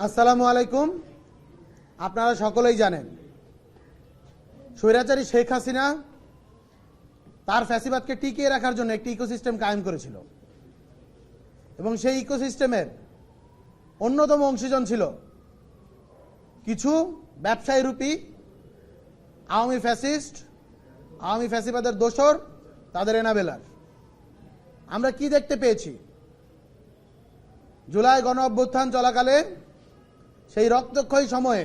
আসসালামু আলাইকুম। আপনারা সকলেই জানেন স্বৈরাচারী শেখ হাসিনা তার ফ্যাসিবাদকে টিকিয়ে রাখার জন্য একটি ইকোসিস্টেম কায়েম করেছিল এবং সেই ইকোসিস্টেমের অন্যতম অংশীজন ছিল কিছু ব্যবসায়ী রূপী আওয়ামী ফ্যাসিস্ট, আওয়ামী ফ্যাসিবাদের দোসর, তাদের এনাবেলার। আমরা কি দেখতে পেয়েছি? জুলাই গণ অভ্যুত্থান চলাকালে সেই রক্তক্ষয়ী সময়ে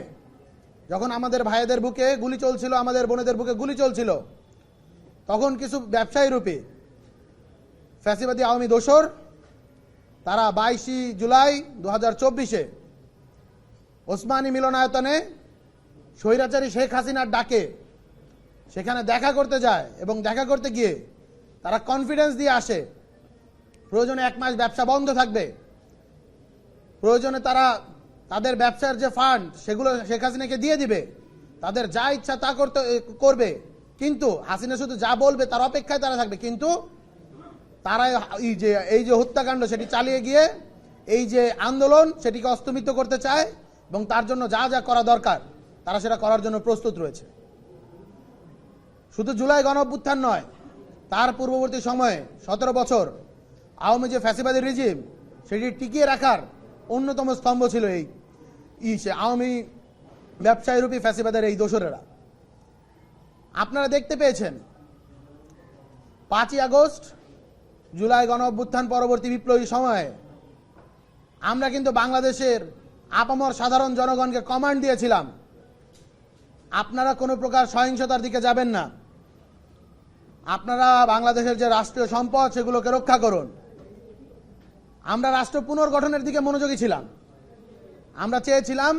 যখন আমাদের ভাইদের বুকে গুলি চলছিল, আমাদের বোনেদের বুকে গুলি চলছিল, তখন কিছু ব্যবসায়ী রূপে ফ্যাসিবাদী আওয়ামী দোসর তারা 22 জুলাই 2024 ওসমানী মিলনায়তনে স্বৈরাচারী শেখ হাসিনার ডাকে সেখানে দেখা করতে যায় এবং দেখা করতে গিয়ে তারা কনফিডেন্স দিয়ে আসে প্রয়োজনে 1 মাস ব্যবসা বন্ধ থাকবে, প্রয়োজনে তারা তাদের ব্যবসার যে ফান্ড সেগুলো শেখ হাসিনাকে দিয়ে দিবে, তাদের যা ইচ্ছা তা করবে, কিন্তু হাসিনা শুধু যা বলবে তার অপেক্ষায় তারা থাকবে। কিন্তু তারা এই যে হত্যাকাণ্ড সেটি চালিয়ে গিয়ে এই যে আন্দোলন সেটিকে অস্তমিত করতে চায় এবং তার জন্য যা যা করা দরকার তারা সেটা করার জন্য প্রস্তুত রয়েছে। শুধু জুলাই গণ অভ্যুত্থান নয়, তার পূর্ববর্তী সময়ে 17 বছর আওয়ামী যে ফ্যাসিবাদী রিজিম সেটি টিকিয়ে রাখার অন্যতম স্তম্ভ ছিল এই আওয়ামী ব্যবসায়ী রূপী ফ্যাসিবাদের এই দোসরেরা। আপনারা দেখতে পেয়েছেন 5ই আগস্ট জুলাই গণ অভ্যুত্থান পরবর্তী বিপ্লবী সময়ে আমরা কিন্তু বাংলাদেশের আপামর সাধারণ জনগণকে কমান্ড দিয়েছিলাম, আপনারা কোনো প্রকার সহিংসতার দিকে যাবেন না, আপনারা বাংলাদেশের যে রাষ্ট্রীয় সম্পদ সেগুলোকে রক্ষা করুন। আমরা রাষ্ট্র পুনর্গঠনের দিকে মনোযোগী ছিলাম। আমরা চেয়েছিলাম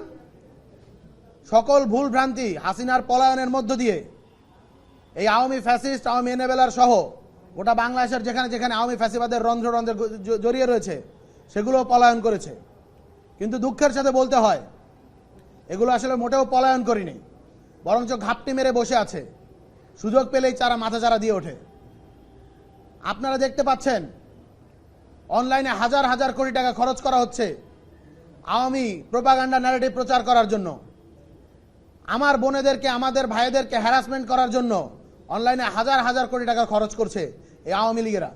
সকল ভুল ভ্রান্তি হাসিনার পলায়নের মধ্য দিয়ে এই আওয়ামী ফ্যাসিস্ট, আওয়ামী এনেবেলার সহ গোটা বাংলাদেশের যেখানে যেখানে আওয়ামী ফ্যাসিবাদের রন্ধ্র রন্ধ্রে জড়িয়ে রয়েছে সেগুলো পলায়ন করেছে। কিন্তু দুঃখের সাথে বলতে হয় এগুলো আসলে মোটেও পলায়ন করিনি, বরঞ্চ ঘাপটি মেরে বসে আছে, সুযোগ পেলেই তারা মাথাচাড়া দিয়ে ওঠে। আপনারা দেখতে পাচ্ছেন অনলাইনে হাজার হাজার কোটি টাকা খরচ করা হচ্ছে আওয়ামী প্রোপাগান্ডা ন্যারেটিভ প্রচার করার জন্য। আমার বোনেদেরকে, আমাদের ভাইদেরকে হ্যারাসমেন্ট করার জন্য অনলাইনে হাজার হাজার কোটি টাকা খরচ করছে এই আওয়ামী লীগেরা।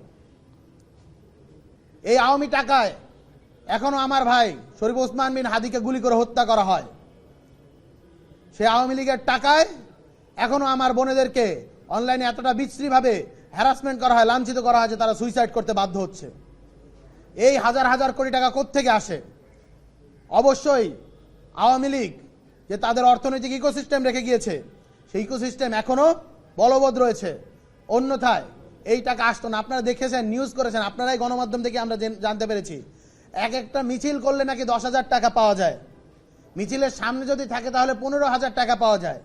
এই আওয়ামী টাকায় এখনো আমার ভাই শরীফ ওসমান বিন হাদিকে গুলি করে হত্যা করা হয়। সেই আওয়ামী লীগের টাকায় এখনো আমার বোনেদেরকে অনলাইনে এতটা বিশ্রীভাবে হ্যারাসমেন্ট করা হয়, লাঞ্ছিত করা হয় যে তারা সুইসাইড করতে বাধ্য হচ্ছে। এই হাজার হাজার কোটি টাকা কোত্থেকে আসে? অবশ্যই আওয়ামী লীগ যে তাদের অর্থনৈতিক ইকোসিস্টেম রেখে গিয়েছে সেই ইকোসিস্টেম এখনো বলবৎ রয়েছে, অন্যথায় এই টাকা আসতো না। আপনারা দেখেছেন, নিউজ করেছেন, আপনারাই গণমাধ্যম থেকে আমরা জানতে পেরেছি একটা মিছিল করলে নাকি 10,000 টাকা পাওয়া যায়, মিছিলের সামনে যদি থাকে তাহলে 15,000 টাকা পাওয়া যায়।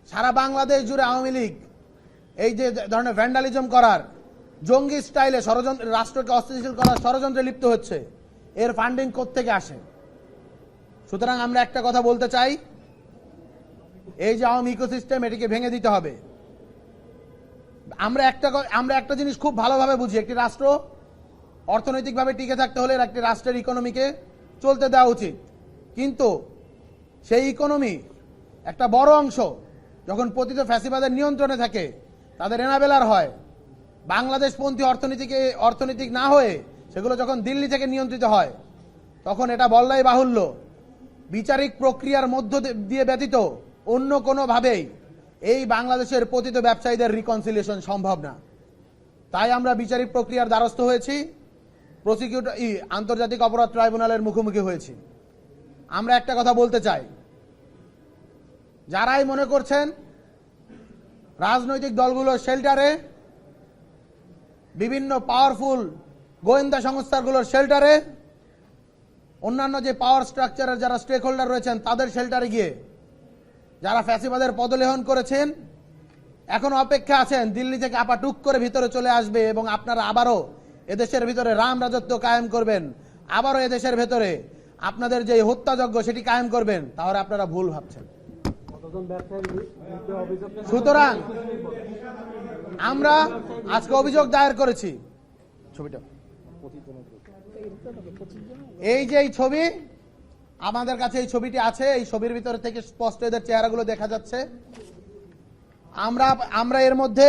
সারা বাংলাদেশ জুড়ে আওয়ামী লীগ এই যে ধরনের ভ্যান্ডালিজম করার, জঙ্গি স্টাইলে ষড়যন্ত্র, রাষ্ট্রকে অস্থিতিশীল করার ষড়যন্ত্রে লিপ্ত হচ্ছে, এর ফান্ডিং কোত্থেকে আসে? সুতরাং আমরা একটা কথা বলতে চাই, এই যে আওয়ামী ইকোসিস্টেম এটিকে ভেঙে দিতে হবে। আমরা একটা জিনিস খুব ভালোভাবে বুঝি, একটি রাষ্ট্র অর্থনৈতিকভাবে টিকে থাকতে হলে একটি রাষ্ট্রের ইকোনমিকে চলতে দেওয়া উচিত, কিন্তু সেই ইকোনমি একটা বড় অংশ যখন পতিত ফ্যাসিবাদের নিয়ন্ত্রণে থাকে, তাদের এনাবেলার হয়, বাংলাদেশপন্থী অর্থনীতিক না হয়ে সেগুলো যখন দিল্লি থেকে নিয়ন্ত্রিত হয়, তখন এটা বললেই বাহুল্য বিচারিক প্রক্রিয়ার মধ্য দিয়ে ব্যতীত অন্য কোনোভাবেই এই বাংলাদেশের পতিত ব্যবসায়ীদের রিকনসিলিয়েশন সম্ভব না। তাই আমরা বিচারিক প্রক্রিয়ার দ্বারস্থ হয়েছি, প্রসিকিউটর আন্তর্জাতিক অপরাধ ট্রাইব্যুনালের মুখোমুখি হয়েছি। আমরা একটা কথা বলতে চাই, যারাই মনে করছেন রাজনৈতিক দলগুলোর শেল্টারে, বিভিন্ন পাওয়ারফুল গোয়েন্দা সংস্থাগুলোর শেল্টারে, অন্যান্য যে পাওয়ার স্ট্রাকচারের যারা স্টেক হোল্ডার রয়েছেন তাদের শেল্টারে গিয়ে যারা ফ্যাসিবাদের পদলেহন করেছেন এখন অপেক্ষা আছেন দিল্লি থেকে আপা টুক করে ভিতরে চলে আসবে এবং আপনারা আবারও এদেশের ভিতরে রাম রাজত্ব কায়েম করবেন, আবারও এদেশের ভেতরে আপনাদের যে হত্যাযজ্ঞ সেটি কায়েম করবেন, তাহলে আপনারা ভুল ভাবছেন। সুতরাং আমরা আজকে অভিযোগ দায়ের করেছি। ছবিটা এই যে এই ছবি, আমাদের কাছে এই ছবিটি আছে, এই ছবির ভিতরে থেকে স্পষ্ট এদের চেহারাগুলো দেখা যাচ্ছে। আমরা এর মধ্যে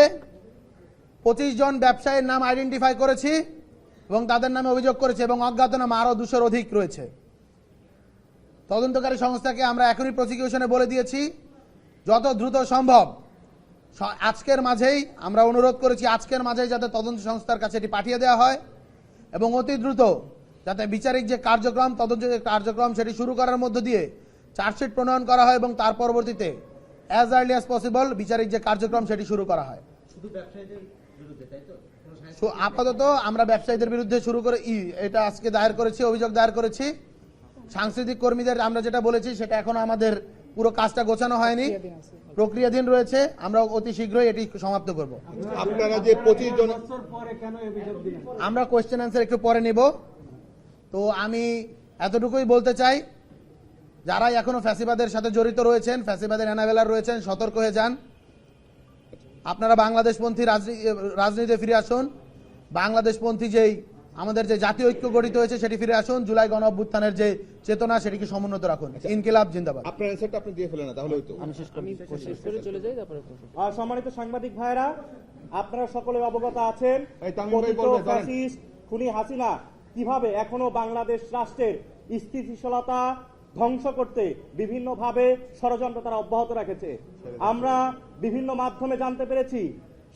25 জন ব্যবসায়ীর নাম আইডেন্টিফাই করেছি এবং তাদের নামে অভিযোগ করেছি, এবং অজ্ঞাতনামা আরো 200-র অধিক রয়েছে। তদন্তকারী সংস্থাকে আমরা এখনই প্রসিকিউশনে বলে দিয়েছি, যত দ্রুত সম্ভব আজকের মাঝেই আমরা অনুরোধ করেছি, আজকের মাঝেই যাতে তদন্ত সংস্থার কাছে এটি পাঠিয়ে দেওয়া হয় এবং অতি দ্রুত যাতে বিচারিক যে কার্যক্রম, তদন্ত যে কার্যক্রম সেটি শুরু করার মধ্য দিয়ে চার্জশিট প্রণয়ন করা হয় এবং তার পরবর্তীতে অ্যাজ আর্লি অ্যাজ পসিবল বিচারিক যে কার্যক্রম সেটি শুরু করা হয়। আপাতত আমরা ব্যবসায়ীদের বিরুদ্ধে শুরু করে এটা আজকে দায়ের করেছি, অভিযোগ দায়ের করেছি। সাংস্কৃতিক কর্মীদের আমরা যেটা বলেছি সেটা এখন আমাদের পুরো কাজটা গোছানো হয়নি, প্রক্রিয়াধীন রয়েছে। আমরা অতি শীঘ্রই এটি সমাপ্ত করব। আপনারা যে 25 জন, আমরা কোয়েশ্চেন অ্যান্সার একটু পরে নেব। তো আমি এতটুকুই বলতে চাই, যারা এখনো ফ্যাসিবাদের সাথে জড়িত রয়েছেন, ফ্যাসিবাদের এনাবেলার রয়েছেন, সতর্ক হয়ে যান। আপনারা বাংলাদেশপন্থী রাজনীতিতে ফিরে আসুন। বাংলাদেশপন্থী যেই আমাদের যে জাতীয় ঐক্য গঠিত হয়েছে সেটি ফিরে আসুন। জুলাই গণ অভ্যুত্থানের যে চেতনা সেটিকে সমুন্নত রাখুন। ইনকিলাব জিন্দাবাদ। আপনার অ্যানসারটা আপনি দিয়ে ফেলেন না, তাহলে হয়তো আমি শেষ করে চলে যাই। তারপরে সম্মানিত সাংবাদিক ভাইরা, আপনারা সকলে অবগত আছেন এই তামিম ভাই বলবেন, ফ্যাসিস্ট খুনি হাসিনা কিভাবে এখনো বাংলাদেশ রাষ্ট্রের স্থিতিশীলতা ধ্বংস করতে বিভিন্নভাবে ষড়যন্ত্র তারা অব্যাহত রেখেছে। আমরা বিভিন্ন মাধ্যমে জানতে পেরেছি,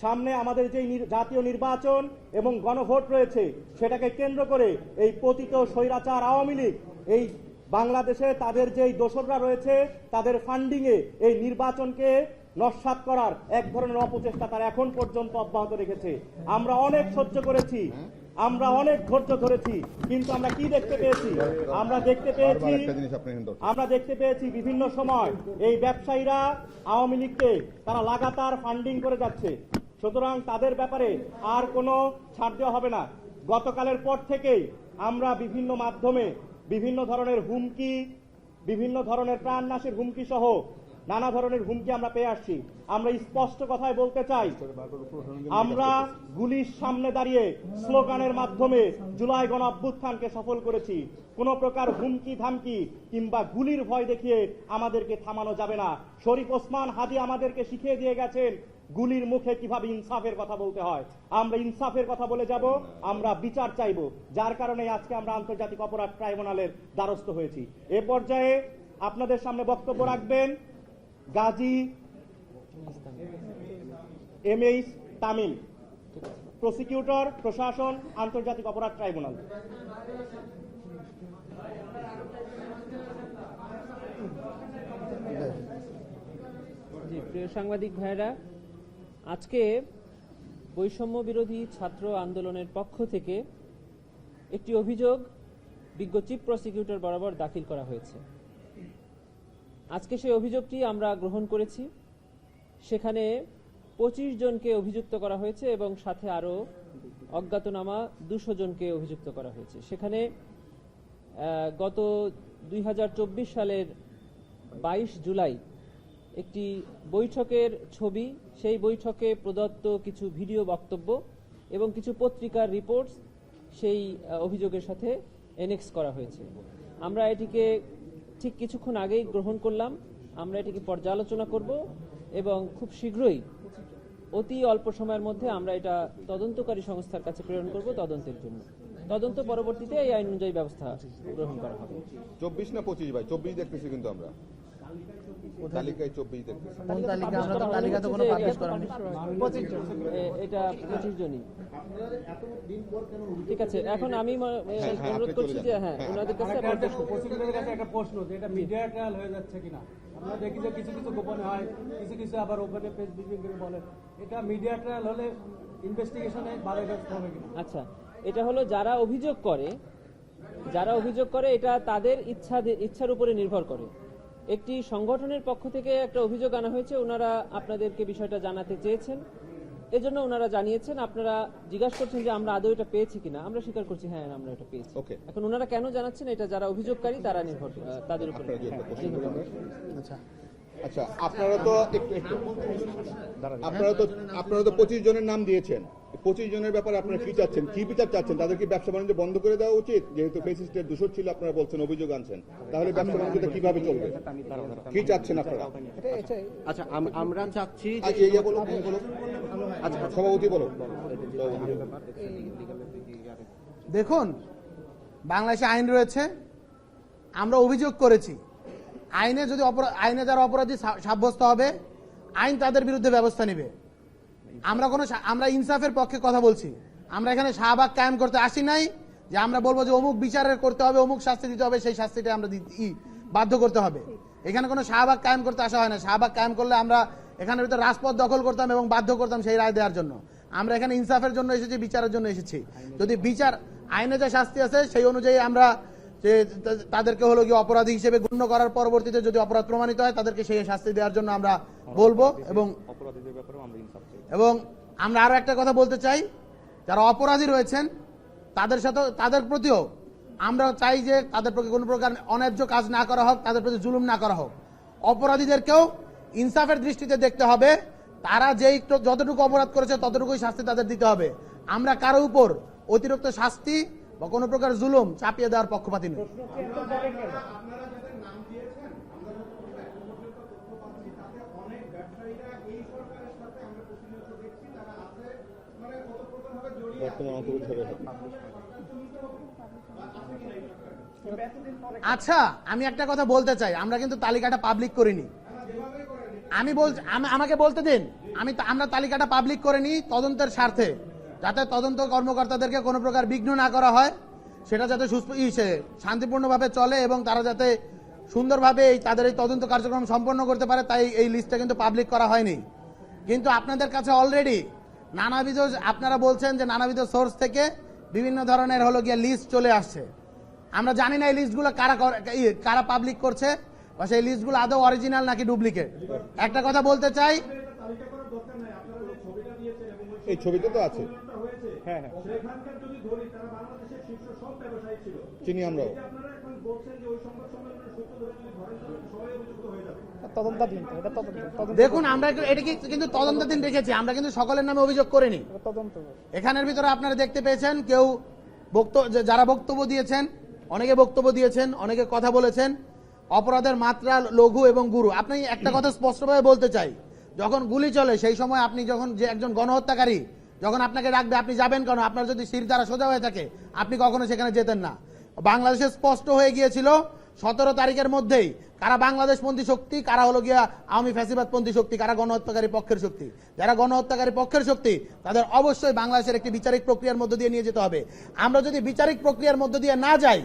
সামনে আমাদের যে জাতীয় নির্বাচন এবং গণভোট রয়েছে, সেটাকে কেন্দ্র করে এই পতিত স্বৈরাচার আওয়ামী লীগ এই বাংলাদেশে তাদের যেই দোসররা রয়েছে তাদের ফান্ডিং এ এই নির্বাচনকে নস্যাৎ করার এক ধরনের অপচেষ্টা তারা এখন পর্যন্ত অব্যাহত রেখেছে। আমরা অনেক সহ্য করেছি, আমরা অনেক ধৈর্য ধরেছি, কিন্তু আমরা কি দেখতে পেয়েছি? আমরা দেখতে পেয়েছি বিভিন্ন সময় এই ব্যবসায়ীরা আওয়ামী লীগকে তারা লাগাতার ফান্ডিং করে যাচ্ছে। সুতরাং তাদের ব্যাপারে আর কোনো ছাড় দেওয়া হবে না। গতকালের পর থেকেই আমরা বিভিন্ন মাধ্যমে বিভিন্ন ধরনের হুমকি, বিভিন্ন ধরনের প্রাণনাশের হুমকি সহ নানা ধরনের হুমকি আমরা পেয়ে আসছি। আমরা স্পষ্ট কথায় বলতে চাই, আমরা গুলির সামনে দাঁড়িয়ে স্লোগানের মাধ্যমে জুলাই গণ অভ্যুত্থানকে সফল করেছি। কোন প্রকার হুমকি ধামকি কিংবা গুলির ভয় দেখিয়ে আমাদেরকে থামানো যাবে না। শরীফ ওসমান হাদি আমাদেরকে শিখিয়ে দিয়ে গেছেন গুলির মুখে কিভাবে ইনসাফের কথা বলতে হয়। আমরা ইনসাফের কথা বলে যাব, আমরা বিচার চাইব, যার কারণে আজকে আমরা আন্তর্জাতিক অপরাধ ট্রাইব্যুনালের দ্বারস্থ হয়েছি। এ পর্যায়ে আপনাদের সামনে বক্তব্য রাখবেন গাজী এমএইচ তামিম, প্রসিকিউটর, প্রশাসন, আন্তর্জাতিক অপরাধ ট্রাইব্যুনাল। জি, প্রিয় সাংবাদিক ভাইরা, আজকে বৈষম্য বিরোধী ছাত্র আন্দোলনের পক্ষ থেকে একটি অভিযোগ বিজ্ঞ চিফ প্রসিকিউটর বরাবর দাখিল করা হয়েছে। আজকে সেই অভিযোগটি আমরা গ্রহণ করেছি। সেখানে 25 জনকে অভিযুক্ত করা হয়েছে এবং সাথে আরো অজ্ঞাতনামা 200 জনকে অভিযুক্ত করা হয়েছে। সেখানে গত 2024 সালের 22 জুলাই একটি বৈঠকের ছবি, সেই বৈঠকে প্রদত্ত কিছু ভিডিও বক্তব্য এবং কিছু পত্রিকার রিপোর্টস সেই অভিযোগের সাথে এনেক্স করা হয়েছে। আমরা এটিকে ঠিক কিছুক্ষণ আগেই গ্রহণ করলাম। আমরা এটিকে পর্যালোচনা করব এবং খুব শীঘ্রই, অতি অল্প সময়ের মধ্যে আমরা এটা তদন্তকারী সংস্থার কাছে প্রেরণ করব তদন্তের জন্য। তদন্ত পরবর্তীতে এই আইন অনুযায়ী ব্যবস্থা গ্রহণ করা হবে। 24 না 25 ভাই? 24 দেখতেছি, কিন্তু আমরা তালিকায় 24 দেখতেছি। কোন তালিকা? আমরা তো তালিকা তো কোনো পাবলিশ করা হয়নি। এটা 25 জনই। ঠিক আছে, এখন আমি অনুরোধ করছি যে ওনাদের কাছে একটা প্রশ্ন, যে এটা মিডিয়া ট্রায়াল হয়ে যাচ্ছে কিনা। আমরা দেখি যে কিছু কিছু গোপনে হয়, কিছু কিছু আবার ওপেনে প্রেস ব্রিফিং করে বলে। এটা মিডিয়া ট্রায়াল হলে ইনভেস্টিগেশনে বাধাগ্রস্ত হবে কিনা? আচ্ছা, এটা হলো যারা অভিযোগ করে এটা তাদের ইচ্ছার উপরে নির্ভর করে। একটি সংগঠনের পক্ষ থেকে একটা অভিযোগ আনা হয়েছে, ওনারা আপনাদেরকে বিষয়টা জানাতে চেয়েছেন, এজন্য ওনারা জানিয়েছেন। আপনারা জিজ্ঞাসা করছেন যে আমরা আদৌ এটা পেয়েছি কিনা। আমরা স্বীকার করছি, হ্যাঁ আমরা এটা পেয়েছি। এখন ওনারা কেন জানাচ্ছেন, এটা যারা অভিযোগকারী তারা নির্ভর তাদের উপর। আচ্ছা, আপনারা তো 25 জনের নাম দিয়েছেন। 25 জনের ব্যাপারে আপনারা কি চাচ্ছেন, কি বিচার চাচ্ছেন? তাদের কি ব্যবসা বাণিজ্য বন্ধ করে দেওয়া উচিত? যেহেতু ফেসিস্টের দূষণ ছিল, আপনারা বলছেন, অভিযোগ আনছেন, তাহলে ব্যবসা বাণিজ্যটা কিভাবে চলবে? কি চাচ্ছেন আপনারা? আচ্ছা আমরা চাচ্ছি যে আচ্ছা, ইয়ে বলো, বলো। আচ্ছা, সভাপতি বলো। দেখুন, বাংলাদেশে আইন রয়েছে, আমরা অভিযোগ করেছি, আইনে যদি আইনে যারা অপরাধী সাব্যস্ত হবে, আইন তাদের বিরুদ্ধে ব্যবস্থা নেবে। আমরা ইনসাফের পক্ষে কথা বলছি। আমরা এখানে শাহবাগ কায়েম করতে আসি নাই যে আমরা বলবো যে অমুক বিচারের করতে হবে, অমুক শাস্তি দিতে হবে, সেই শাস্তিটা আমরা বাধ্য করতে হবে। এখানে কোনো শাহবাগ কায়েম করতে আসা হয় না। শাহবাগ কায়েম করলে আমরা এখানের ভিতরে রাজপথ দখল করতাম এবং বাধ্য করতাম সেই রায় দেওয়ার জন্য। আমরা এখানে ইনসাফের জন্য এসেছি, বিচারের জন্য এসেছি। যদি বিচার আইনে যে শাস্তি আছে সেই অনুযায়ী আমরা যে তাদেরকে হলো কি অপরাধী হিসেবে গণ্য করার পরবর্তীতে যদি অপরাধ প্রমাণিত হয় তাদেরকে সেই শাস্তি দেওয়ার জন্য আমরা বলবো। এবং আমরা আরো একটা কথা বলতে চাই, যারা অপরাধী রয়েছেন তাদের প্রতিও আমরা চাই যে তাদের প্রতি কোনো প্রকার অন্যায্য কাজ না করা হোক, তাদের প্রতি জুলুম না করা হোক। অপরাধীদেরকেও ইনসাফের দৃষ্টিতে দেখতে হবে। তারা যতটুকু অপরাধ করেছে ততটুকুই শাস্তি তাদের দিতে হবে। আমরা কারো উপর অতিরিক্ত শাস্তি বা কোনো প্রকার জুলুম চাপিয়ে দেওয়ার পক্ষপাতী নই। আচ্ছা, আমি একটা কথা বলতে চাই, আমরা কিন্তু তালিকাটা পাবলিক করিনি। আমাকে বলতে দিন। আমরা তালিকাটা পাবলিক করিনি তদন্তের স্বার্থে, যাতে তদন্ত কর্মকর্তাদেরকে কোনো প্রকার বিঘ্ন না করা হয়, সেটা যাতে শান্তিপূর্ণভাবে চলে এবং তারা যাতে সুন্দরভাবে তাদের এই তদন্ত কার্যক্রম সম্পন্ন করতে পারে, তাই এই লিস্টটা কিন্তু পাবলিক করা হয়নি। কিন্তু আপনাদের কাছে অলরেডি নানাবিধ, আপনারা বলছেন যে নানাবিধ সোর্স থেকে বিভিন্ন ধরনের হলো গিয়ে লিস্ট চলে আসছে। আমরা জানি না এই লিস্টগুলো কারা পাবলিক করছে বা সেই লিস্টগুলো আদৌ অরিজিনাল নাকি ডুপ্লিকেট। একটা কথা বলতে চাই, এই ছবিটা তো আছে, হ্যাঁ হ্যাঁ চিনি আমরাও। দেখুন, আমরা এটা কিন্তু তদন্তাধীন রেখেছি, আমরা কিন্তু সকলের নামে অভিযোগ করিনি। এখানের ভিতরে আপনারা দেখতে পেয়েছেন কেউ যারা বক্তব্য দিয়েছেন, অনেকে বক্তব্য দিয়েছেন, অনেকে কথা বলেছেন। অপরাধের মাত্রা লঘু এবং গুরু। আপনি একটা কথা স্পষ্টভাবে বলতে চাই, যখন গুলি চলে সেই সময় আপনি যখন যে একজন গণহত্যাকারী যখন আপনাকে ডাকবে, আপনি যাবেন কেন? আপনার যদি শির দ্বারা সোজা হয়ে থাকে আপনি কখনো সেখানে যেতেন না। বাংলাদেশে স্পষ্ট হয়ে গিয়েছিল 17 তারিখের মধ্যেই কারা বাংলাদেশপন্থী শক্তি, কারা হলো গিয়া আওয়ামী ফ্যাসিবাদপন্থী শক্তি, কারা গণহত্যাকারী পক্ষের শক্তি। যারা গণহত্যাকারী পক্ষের শক্তি তাদের অবশ্যই বাংলাদেশের একটি বিচারিক প্রক্রিয়ার মধ্য দিয়ে নিয়ে যেতে হবে। আমরা যদি বিচারিক প্রক্রিয়ার মধ্য দিয়ে না যাই,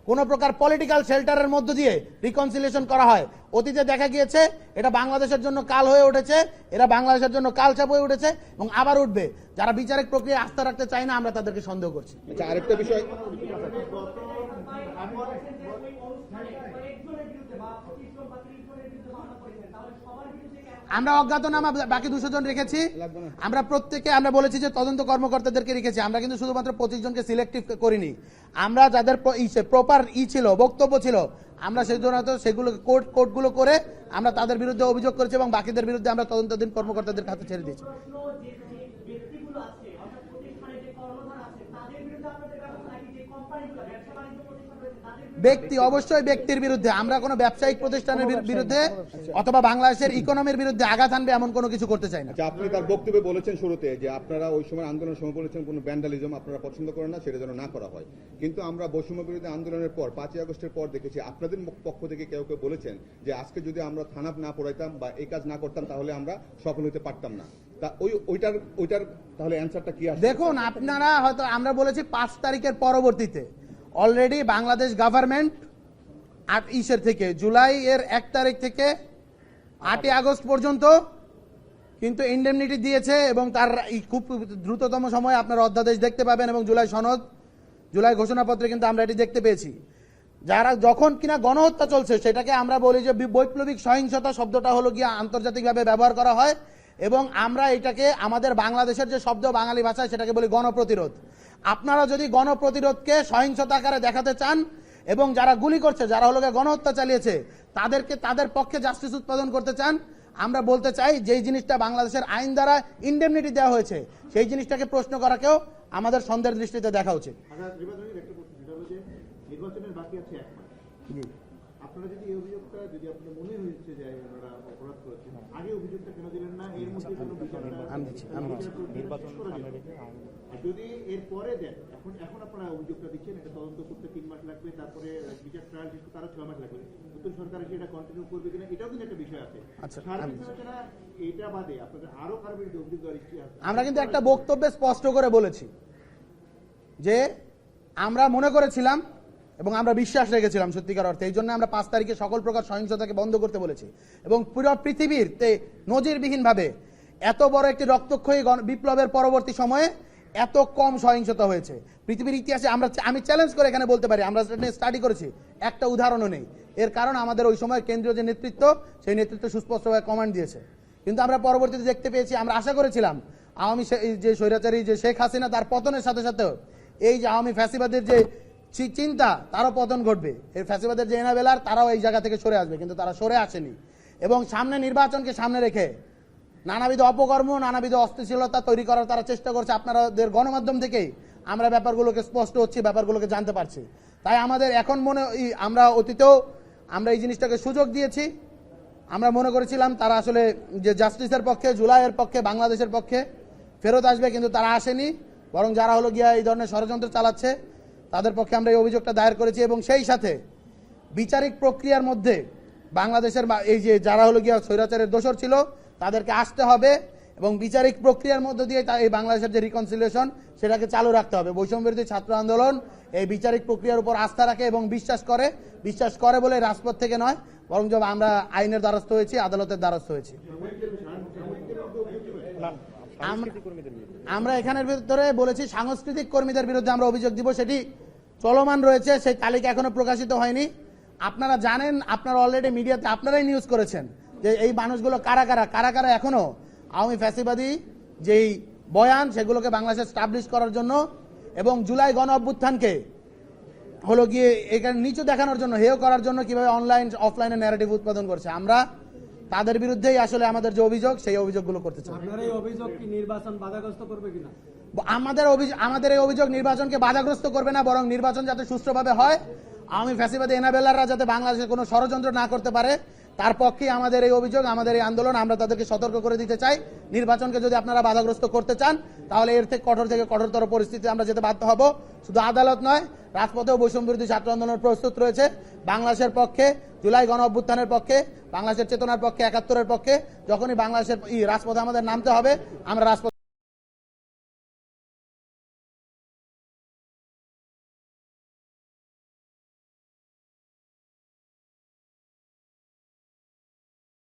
কোন প্রকার পলিটিক্যাল শেল্টারের মধ্য দিয়ে রিকনসিলিয়েশন করা হয়, অতীতে দেখা গিয়েছে এটা বাংলাদেশের জন্য কাল হয়ে উঠেছে, এরা বাংলাদেশের জন্য কালচাপ হয়ে উঠেছে এবং আবার উঠবে। যারা বিচারিক প্রক্রিয়া আস্থা রাখতে চায় না, আমরা তাদেরকে সন্দেহ করছি। আচ্ছা, আরেকটা বিষয়, আমরা অজ্ঞাতনামা বাকি 200 জন রেখেছি। আমরা প্রত্যেকে আমরা বলেছি যে তদন্ত কর্মকর্তাদেরকে রেখেছি। আমরা কিন্তু শুধুমাত্র 25 জনকে সিলেক্টিভ করিনি। আমরা যাদের প্রপার ছিল, বক্তব্য ছিল, আমরা সেই জন্য সেগুলো কোর্টগুলো করে আমরা তাদের বিরুদ্ধে অভিযোগ করেছি এবং বাকিদের বিরুদ্ধে আমরা তদন্তাধীন কর্মকর্তাদের হাতে ছেড়ে দিয়েছি। ব্যক্তি, অবশ্যই ব্যক্তির বিরুদ্ধে। আমরা কোনো ব্যবসায়িক প্রতিষ্ঠানের বিরুদ্ধে অথবা বাংলাদেশের ইকোনমির বিরুদ্ধে আঘাত আনবে এমন কোনো কিছু করতে চাই না। আচ্ছা, আপনি তার বক্তব্যে বলেছেন শুরুতে যে আপনারা ওই সময় আন্দোলনের সময় বলেছেন কোনো ভ্যান্ডালিজম আপনারা পছন্দ করেন না, সেটা যেন না করা হয়। কিন্তু আমরা বৈষম্য বিরোধী আন্দোলনের পর 5ই আগস্টের পর দেখেছি আপনাদের পক্ষ থেকে কেউ কেউ বলেছেন যে আজকে যদি আমরা থানা না পড়াইতাম বা এই কাজ না করতাম তাহলে আমরা সফল হতে পারতাম না। তা ওইটার তাহলে অ্যান্সারটা কি আসে? দেখুন, আপনারা হয়তো, আমরা বলেছি 5 তারিখের পরবর্তীতে অলরেডি বাংলাদেশ গভর্নমেন্ট থেকে জুলাই এর 1 তারিখ থেকে 8ই আগস্ট পর্যন্ত কিন্তু ইন্ডেমনিটি দিয়েছে এবং তার খুব দ্রুততম সময়ে আপনারা অধ্যাদেশ দেখতে পাবেন এবং জুলাই ঘোষণাপত্রে কিন্তু আমরা এটি দেখতে পেয়েছি। যারা যখন কিনা গণহত্যা চলছে সেটাকে আমরা বলি যে বৈপ্লবিক সহিংসতা শব্দটা হলো গিয়ে আন্তর্জাতিকভাবে ব্যবহার করা হয় এবং আমরা এটাকে আমাদের বাংলাদেশের যে শব্দ বাঙালি ভাষায় সেটাকে বলি গণপ্রতিরোধ। আপনারা যদি গণপ্রতিরোধকে সহিংসতা আকারে দেখাতে চান এবং যারা গুলি করছে, যারা হলো গণহত্যা চালিয়েছে তাদের পক্ষে জাস্টিস উৎপাদন করতে চান, আমরা বলতে চাই যেই জিনিসটা বাংলাদেশের আইন দ্বারা ইন্ডেমনিটি দেওয়া হয়েছে সেই জিনিসটাকে প্রশ্ন করাকেও আমাদের সন্দেহের দৃষ্টিতে দেখা উচিত। নির্বাচনের বাকি আছে 1 মাস। জি, আপনারা যদি এই অভিযোগটা যদি আপনার মনে হয়েছে যে ওনারা অপরাধ করেছেন, আগে অভিযোগটা কেন দিলেন না? এর মধ্যে কোনো আমি দিচ্ছি। আর যদি এর পরে দেন, এখন আপনারা অভিযোগটা দিচ্ছেন, এটা তদন্ত করতে 3 মাস লাগবে, তারপরে বিচার ট্রায়াল শেষ করতে আরো 6 মাস লাগবে। নতুন সরকার এসে এটা কন্টিনিউ করবে কিনা, এটাও কিন্তু একটা বিষয় আছে। আচ্ছা, সার্বিক বিবেচনা এটা বাদে আপনাদের আরো কারো বিরুদ্ধে অভিযোগ দেওয়ার ইচ্ছে আছে? আমরা কিন্তু একটা বক্তব্যে স্পষ্ট করে বলেছি যে আমরা মনে করেছিলাম এবং আমরা বিশ্বাস রেখেছিলাম সত্যিকার অর্থে, এই জন্য আমরা 5 তারিখে সকল প্রকার সহিংসতাকে বন্ধ করতে বলেছি এবং পুরো পৃথিবীতে নজিরবিহীনভাবে এত বড় একটি রক্তক্ষয়ী বিপ্লবের পরবর্তী সময়ে এত কম সহিংসতা হয়েছে পৃথিবীর ইতিহাসে। আমি চ্যালেঞ্জ করে এখানে বলতে পারি, আমরা স্টাডি করেছি, একটা উদাহরণও নেই। এর কারণ আমাদের ওই সময় কেন্দ্রীয় যে নেতৃত্ব, সেই নেতৃত্ব সুস্পষ্টভাবে কমান্ড দিয়েছে। কিন্তু আমরা পরবর্তীতে দেখতে পেয়েছি, আমরা আশা করেছিলাম আওয়ামী যে স্বৈরাচারী যে শেখ হাসিনা, তার পতনের সাথে সাথেও এই যে আওয়ামী ফ্যাসিবাদের যে চিন্তা, তারও পতন ঘটবে। এই ফ্যাসিবাদের যে এনাবেলার, তারাও এই জায়গা থেকে সরে আসবে, কিন্তু তারা সরে আসেনি। এবং সামনে নির্বাচনকে সামনে রেখে নানাবিধ অপকর্ম, নানাবিধ অস্থিতিশীলতা তৈরি করার তারা চেষ্টা করছে। আপনাদের গণমাধ্যম থেকেই আমরা ব্যাপারগুলোকে স্পষ্ট হচ্ছি, ব্যাপারগুলোকে জানতে পারছি। তাই আমাদের এখন আমরা অতীতেও আমরা এই জিনিসটাকে সুযোগ দিয়েছি। আমরা মনে করেছিলাম তারা আসলে যে জাস্টিসের পক্ষে, জুলাইয়ের পক্ষে, বাংলাদেশের পক্ষে ফেরত আসবে, কিন্তু তারা আসেনি। বরং যারা হলো গিয়া এই ধরনের ষড়যন্ত্র চালাচ্ছে তাদের পক্ষে আমরা এই অভিযোগটা দায়ের করেছি। এবং সেই সাথে বিচারিক প্রক্রিয়ার মধ্যে বাংলাদেশের এই যে যারা হলো গিয়া স্বৈরাচারের দোষর ছিল তাদেরকে আসতে হবে এবং বিচারিক প্রক্রিয়ার মধ্য দিয়ে এই বাংলাদেশের যে রিকনসিলিয়েশন সেটাকে চালু রাখতে হবে। বৈষম্যবিরোধী ছাত্র আন্দোলন এই বিচারিক প্রক্রিয়ার উপর আস্থা রাখে এবং বিশ্বাস করে বলে রাজপথ থেকে নয়, বরং আমরা আইনের দ্বারস্থ হয়েছি, আদালতের দ্বারস্থ হয়েছি। আমরা এখানের ভিতরে বলেছি সাংস্কৃতিক কর্মীদের বিরুদ্ধে আমরা অভিযোগ দিব, সেটি চলমান রয়েছে, সেই তালিকা এখনো প্রকাশিত হয়নি। আপনারা জানেন, আপনারা অলরেডি মিডিয়াতে আপনারাই নিউজ করেছেন যে এই মানুষগুলো কারা কারা এখনো আওয়ামী ফ্যাসিবাদী যেই বয়ান সেগুলোকে বাংলাদেশে স্টাবলিশ করার জন্য এবং জুলাই গণ অভ্যুত্থানকে হলো গিয়ে এখানে নিচু দেখানোর জন্য, হেয় করার জন্য কিভাবে অনলাইন অফলাইনে ন্যারেটিভ উৎপাদন করছে। আমরা তাদের বিরুদ্ধেই আসলে আমাদের যে অভিযোগ, সেই অভিযোগগুলো করতে চাই। আপনার এই অভিযোগ কি নির্বাচন বাধাগ্রস্ত করবে কিনা? আমাদের এই অভিযোগ নির্বাচনকে বাধাগ্রস্ত করবে না, বরং নির্বাচন যাতে সুষ্ঠুভাবে হয়, আওয়ামী ফ্যাসিবাদী এনাবেলাররা যাতে বাংলাদেশে কোনো ষড়যন্ত্র না করতে পারে, তার পক্ষেই আমাদের এই অভিযোগ, আমাদের এই আন্দোলন। আমরা তাদেরকে সতর্ক করে দিতে চাই, নির্বাচনকে যদি আপনারা বাধাগ্রস্ত করতে চান তাহলে এর থেকে কঠোরতর পরিস্থিতি আমরা যেতে বাধ্য হব। শুধু আদালত নয়, রাজপথেও বৈষম্যবিরোধী ছাত্র আন্দোলন প্রস্তুত রয়েছে বাংলাদেশের পক্ষে, জুলাই গণ অভ্যুত্থানের পক্ষে, বাংলাদেশের চেতনার পক্ষে, ৭১-এর পক্ষে। যখনই বাংলাদেশের রাজপথে আমাদের নামতে হবে, আমরা রাজপথ